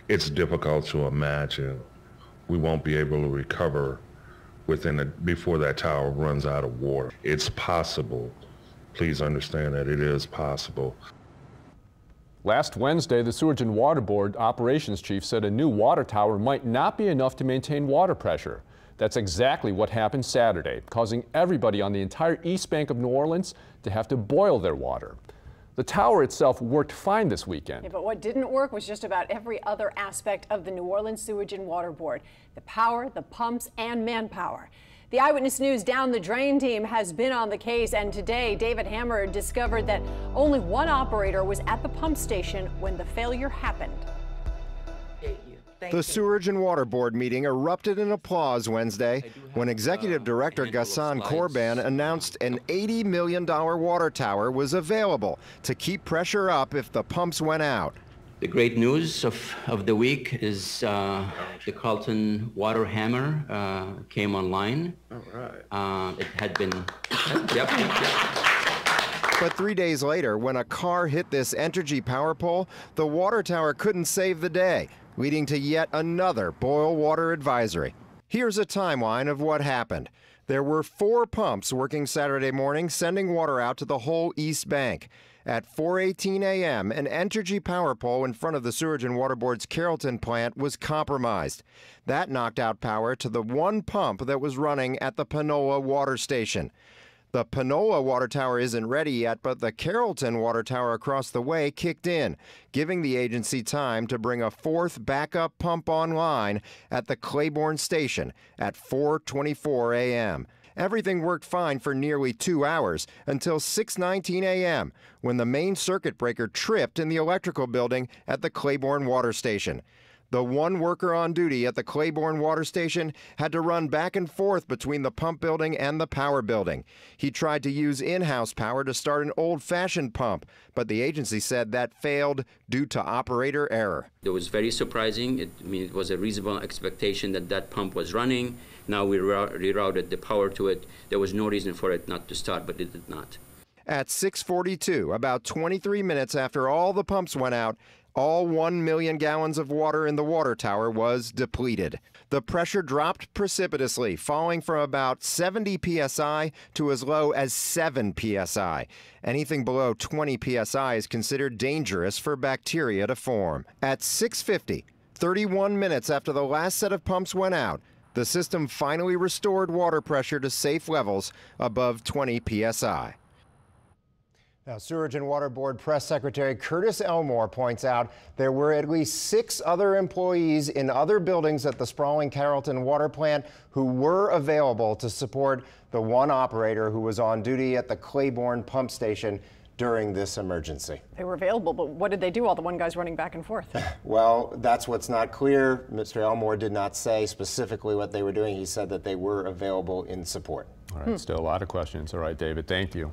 it's difficult to imagine we won't be able to recover before that tower runs out of water. It's possible. Please understand that it is possible. Last Wednesday, the Sewage and Water Board operations chief said a new water tower might not be enough to maintain water pressure. That's exactly what happened Saturday, causing everybody on the entire East Bank of New Orleans to have to boil their water. The tower itself worked fine this weekend. Yeah, but what didn't work was just about every other aspect of the New Orleans Sewage and Water Board. The power, the pumps, and manpower. The Eyewitness News Down the Drain team has been on the case, and today David Hammer discovered that only one operator was at the pump station when the failure happened. The Sewage and Water Board meeting erupted in applause Wednesday when Executive Director Ghassan Korban announced an $80 million water tower was available to keep pressure up if the pumps went out. The great news of the week is the Carlton water hammer came online. All right. It had been, yep. But 3 days later, when a car hit this Entergy power pole, the water tower couldn't save the day, leading to yet another boil water advisory. Here's a timeline of what happened. There were 4 pumps working Saturday morning, sending water out to the whole East Bank. At 4:18 a.m., an Entergy power pole in front of the Sewage and Water Board's Carrollton plant was compromised. That knocked out power to the one pump that was running at the Panola water station. The Panola water tower isn't ready yet, but the Carrollton water tower across the way kicked in, giving the agency time to bring a 4th backup pump online at the Claiborne station at 4:24 a.m. Everything worked fine for nearly 2 hours until 6:19 a.m. when the main circuit breaker tripped in the electrical building at the Claiborne water station. The one worker on duty at the Claiborne water station had to run back and forth between the pump building and the power building. He tried to use in-house power to start an old-fashioned pump, but the agency said that failed due to operator error. It was very surprising. It was a reasonable expectation that that pump was running. Now we rerouted the power to it. There was no reason for it not to start, but it did not. At 6:42, about 23 minutes after all the pumps went out, all 1 million gallons of water in the water tower was depleted. The pressure dropped precipitously, falling from about 70 psi to as low as 7 psi. Anything below 20 psi is considered dangerous for bacteria to form. At 6:50, 31 minutes after the last set of pumps went out, the system finally restored water pressure to safe levels above 20 psi. Now, Sewage and Water Board Press Secretary Curtis Elmore points out there were at least 6 other employees in other buildings at the sprawling Carrollton water plant who were available to support the one operator who was on duty at the Claiborne pump station during this emergency. They were available, but what did they do? All the one guy's running back and forth. Well, that's what's not clear. Mr. Elmore did not say specifically what they were doing. He said that they were available in support. All right, still a lot of questions. All right, David, thank you.